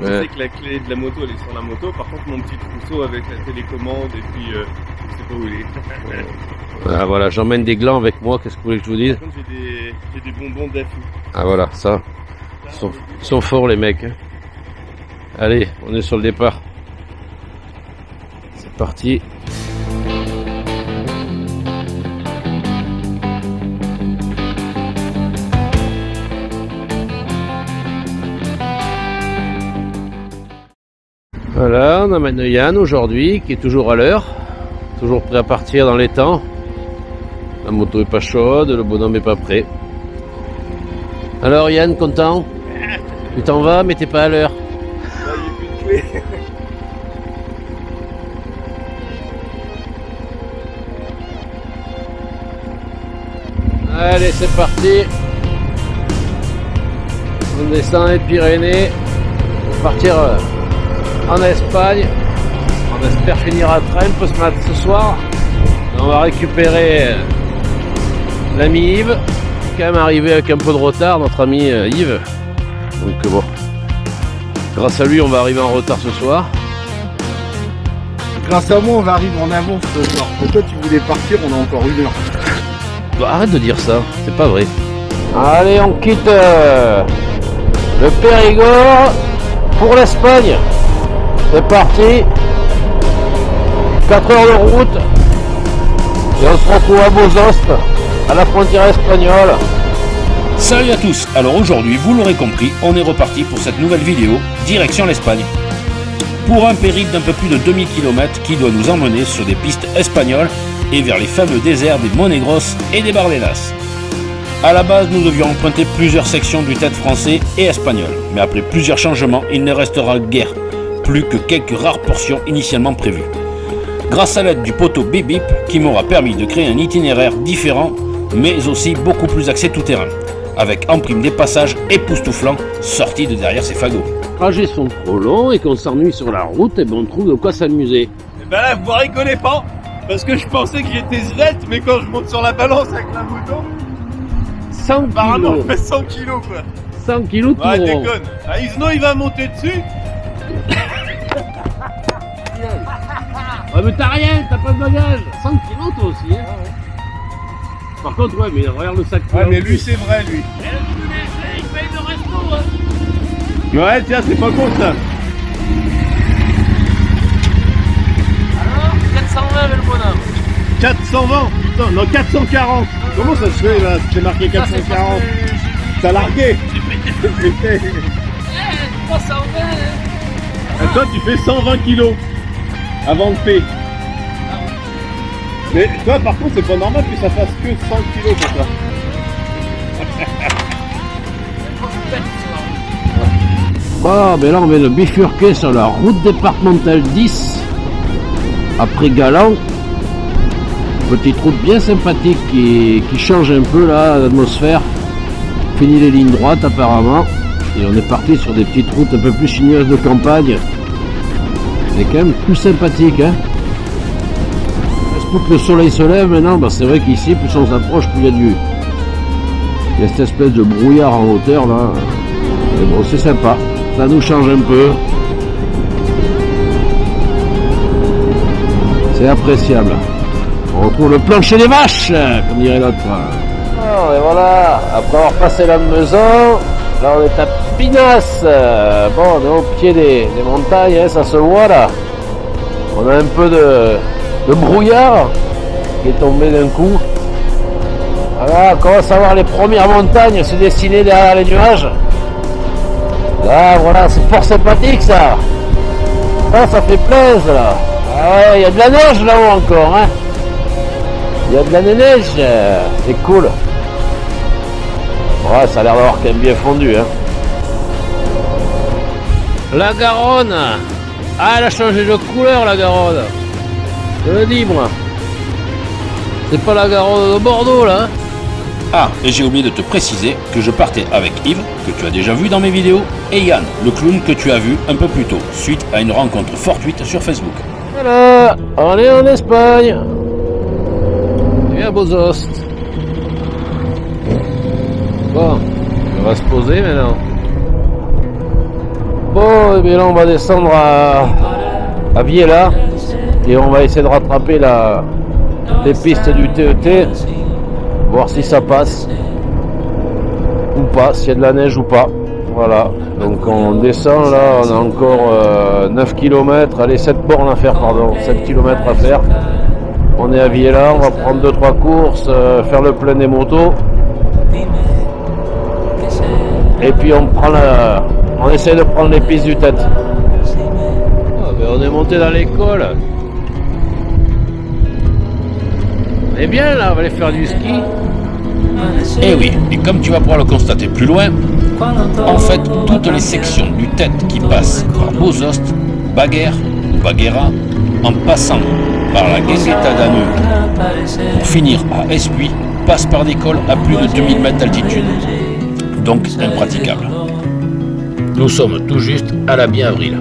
Je sais que la clé de la moto elle est sur la moto, par contre mon petit trousseau avec la télécommande et puis je sais pas où il est. Ah, voilà, j'emmène des glands avec moi, qu'est-ce que vous voulez que je vous dise? Par contre j'ai des bonbons d'affût. Ah voilà, ça. Ils sont forts les mecs. Hein. Allez, on est sur le départ. C'est parti. Voilà, on amène Yann aujourd'hui, qui est toujours à l'heure, toujours prêt à partir dans les temps. La moto est pas chaude, le bonhomme est pas prêt. Alors Yann, content? Tu t'en vas, mais t'es pas à l'heure. Là, il n'y a plus de clé. Allez, c'est parti. On descend les Pyrénées pour partir en Espagne. On espère finir à Trempe ce soir. On va récupérer l'ami Yves, qui est quand même arrivé avec un peu de retard, notre ami Yves. Donc bon, grâce à lui, on va arriver en retard ce soir. Grâce à moi, on va arriver en avance ce soir. Toi, tu voulais partir, on a encore 1 heure. Bah, arrête de dire ça, c'est pas vrai. Allez, on quitte le Périgord pour l'Espagne. C'est parti. 4 heures de route. Et on se retrouve à Bozost, à la frontière espagnole. Salut à tous. Alors aujourd'hui, vous l'aurez compris, on est reparti pour cette nouvelle vidéo, direction l'Espagne. Pour un périple d'un peu plus de 2000 km qui doit nous emmener sur des pistes espagnoles et vers les fameux déserts des Monegros et des Bardenas. A la base, nous devions emprunter plusieurs sections du TED français et espagnol, mais après plusieurs changements, il ne restera guère plus que quelques rares portions initialement prévues. Grâce à l'aide du poteau Bip Bip qui m'aura permis de créer un itinéraire différent, mais aussi beaucoup plus axé tout terrain, avec en prime des passages époustouflants sortis de derrière ces fagots. Les trajets sont trop longs et qu'on s'ennuie sur la route, et ben on trouve de quoi s'amuser. Et ben là vous rigolez pas, parce que je pensais que j'étais zlette, mais quand je monte sur la balance avec la moto, 100 apparemment kilos. on fait 100 kilos quoi. 100 kilos tout Ouais rond. déconne. Ah, Isno il va monter dessus. Ouais, mais t'as rien, t'as pas de bagage. 100 kilos toi aussi. Hein. Par contre, ouais, mais regarde le sac. Ouais mais lui c'est vrai lui. Il paye le resto. Hein. Ouais tiens c'est pas con ça. Alors, 420 le bonhomme. 420 putain, non 440. Comment ça se fait là? C'est marqué 440. T'as largué. J'ai fait 320. Et toi tu fais 120 kilos avant le P. Mais toi par contre c'est pas normal que ça fasse que 100 kilos pour ça. Bon, mais là on vient de bifurquer sur la route départementale 10 après Galant. Petite route bien sympathique qui change un peu là l'atmosphère. Fini les lignes droites apparemment. Et on est parti sur des petites routes un peu plus sinueuses de campagne. C'est quand même plus sympathique, hein. Pour que le soleil se lève maintenant, bah c'est vrai qu'ici, plus on s'approche, plus il y a cette espèce de brouillard en hauteur là. Mais bon, c'est sympa, ça nous change un peu. C'est appréciable. On retrouve le plancher des vaches, comme dirait l'autre. Oh, et voilà, après avoir passé la Meuzon, là on est à Pinas. Bon, on est au pied des montagnes, hein, ça se voit là. On a un peu de brouillard qui est tombé d'un coup. Voilà, on commence à voir les premières montagnes se dessiner derrière les nuages. Là, voilà, c'est fort sympathique ça. Là, ça fait plaisir là. Ah ouais, il y a de la neige là-haut encore, hein. Il y a de la neige, c'est cool. Ouais, ça a l'air d'avoir quand même bien fondu, hein. La Garonne. Ah, elle a changé de couleur la Garonne. Je le dis moi. C'est pas la Garonne de Bordeaux là. Hein. Ah, et j'ai oublié de te préciser que je partais avec Yves, que tu as déjà vu dans mes vidéos, et Yann, le clown que tu as vu un peu plus tôt, suite à une rencontre fortuite sur Facebook. Voilà, on est en Espagne. Et à Bozost. Bon, on va se poser maintenant. Bon, et bien là on va descendre à Viella et on va essayer de rattraper les pistes du TET, voir si ça passe ou pas, s'il y a de la neige ou pas. Voilà, donc on descend là, on a encore 9 km, allez 7 bornes à faire, pardon, 7 km à faire. On est à Viella, on va prendre 2-3 courses, faire le plein des motos. Et puis on essaie de prendre les pistes du tête. Oh, ben on est monté dans l'école. On est bien là, on va aller faire du ski. Et oui, et comme tu vas pouvoir le constater plus loin, en fait, toutes les sections du tête qui passent par Bozost, Baguère ou Baguera, en passant par la Guingueta d'Anneux pour finir à Espuy, passent par des cols à plus de 2000 mètres d'altitude. Donc impraticable. Nous sommes tout juste à la mi-avril.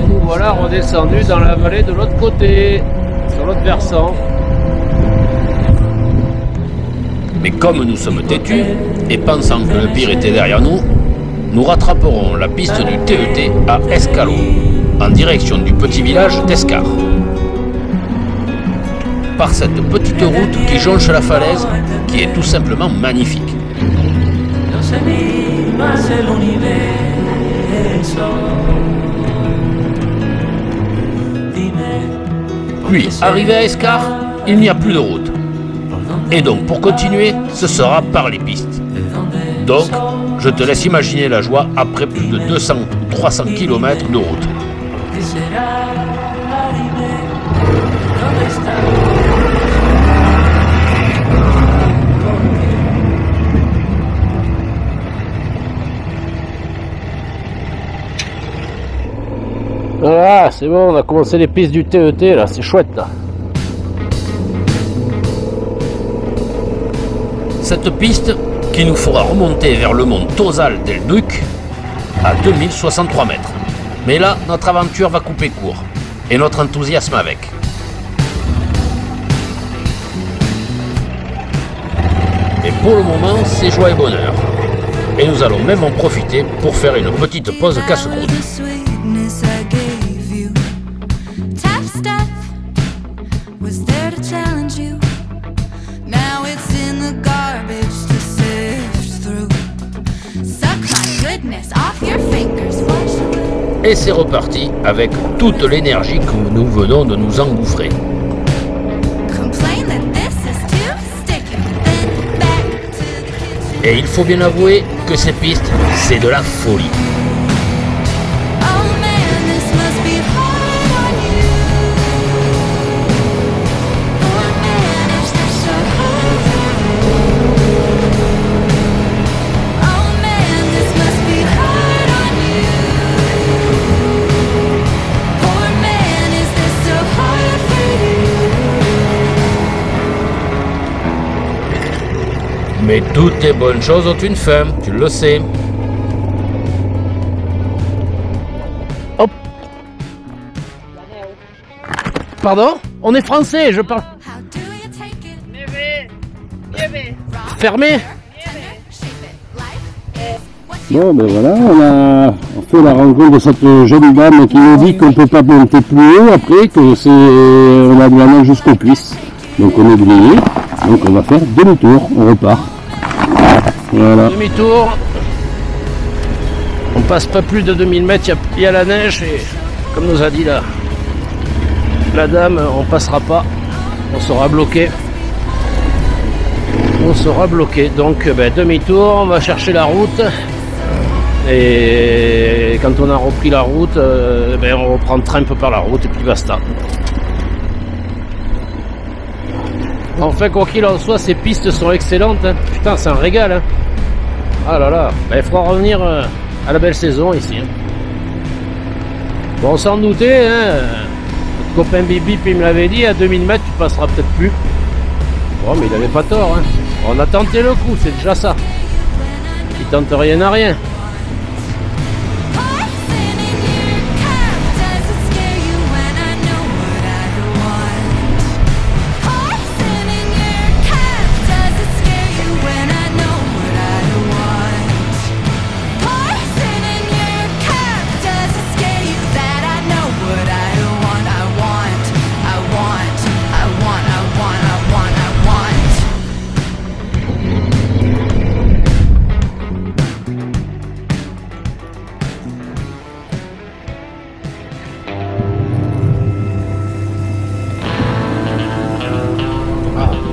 Nous voilà redescendus dans la vallée de l'autre côté, sur l'autre versant. Mais comme nous sommes têtus, et pensant que le pire était derrière nous, nous rattraperons la piste du TET à Escalo, en direction du petit village d'Escar. Par cette petite route qui jonche la falaise, qui est tout simplement magnifique. Puis, arrivé à Escar, il n'y a plus de route. Et donc, pour continuer, ce sera par les pistes. Donc, je te laisse imaginer la joie après plus de 200-300 km de route. Voilà, c'est bon, on a commencé les pistes du TET là, c'est chouette là. Cette piste qui nous fera remonter vers le mont Tozal del Duc à 2063 mètres. Mais là, notre aventure va couper court et notre enthousiasme avec. Et pour le moment, c'est joie et bonheur. Et nous allons même en profiter pour faire une petite pause casse-croûte. Et c'est reparti avec toute l'énergie que nous venons de nous engouffrer. Et il faut bien avouer que ces pistes, c'est de la folie. Mais toutes les bonnes choses ont une fin, tu le sais. Hop. Pardon? On est français, je parle. Fermé? Bon, ben voilà, on fait la rencontre de cette jeune dame qui nous dit qu'on ne peut pas monter plus haut après, que on a de la neige jusqu'aux cuisses. Donc on est grillé, donc on va faire demi-tour, on repart. Voilà. Demi-tour. On passe pas plus de 2000 mètres, il y a la neige et comme nous a dit la dame, on passera pas, on sera bloqué. On sera bloqué, donc ben, demi-tour, on va chercher la route. Et quand on a repris la route, ben, on reprend le train un peu par la route et puis basta. Enfin, quoi qu'il en soit, ces pistes sont excellentes. Hein. Putain, c'est un régal. Hein. Ah là là, ben, il faudra revenir à la belle saison ici. Hein. Bon, on s'en doutait. Hein. Notre copain Bibi, il me l'avait dit, à 2000 mètres, tu passeras peut-être plus. Bon, mais il avait pas tort. Hein. On a tenté le coup, c'est déjà ça. Il tente rien à rien.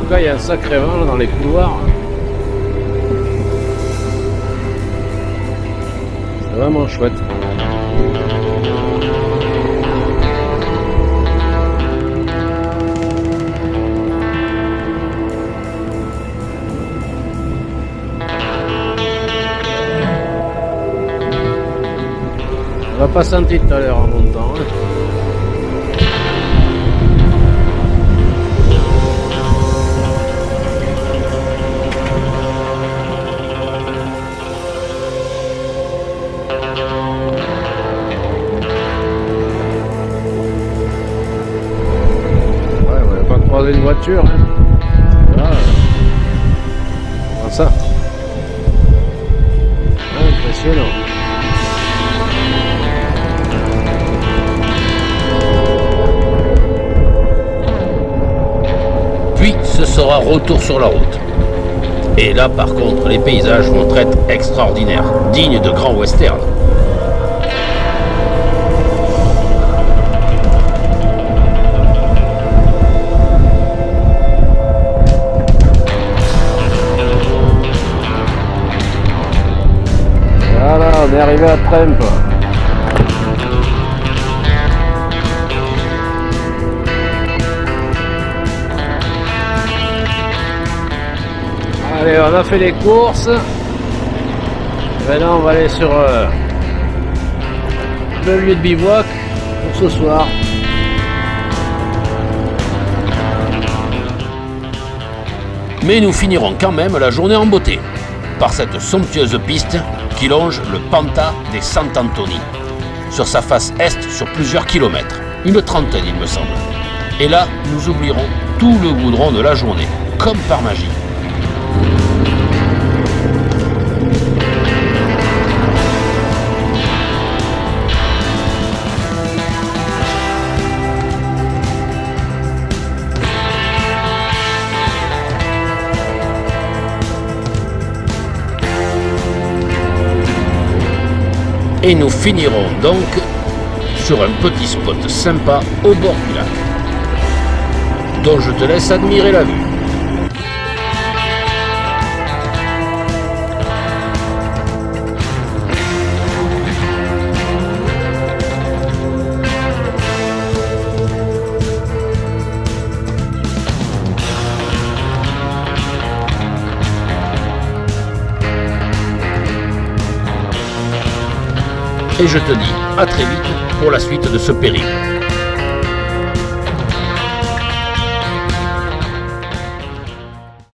tout cas, il y a un sacré vent là, dans les couloirs. C'est vraiment chouette. On l'a pas senti tout à l'heure en montant. Hein. Ouais, on n'a pas croisé une voiture. Hein. Là, ça. Impressionnant. Puis ce sera retour sur la route. Et là par contre les paysages vont être extraordinaires, dignes de grands westerns. Voilà, on est arrivé à Trempe. Allez, on a fait les courses. Maintenant, on va aller sur le lieu de bivouac pour ce soir. Mais nous finirons quand même la journée en beauté, par cette somptueuse piste qui longe le Panta des Sant'Antoni, sur sa face est sur plusieurs kilomètres, une trentaine il me semble. Et là, nous oublierons tout le goudron de la journée, comme par magie. Et nous finirons donc sur un petit spot sympa au bord du lac, dont je te laisse admirer la vue. Et je te dis à très vite pour la suite de ce périple.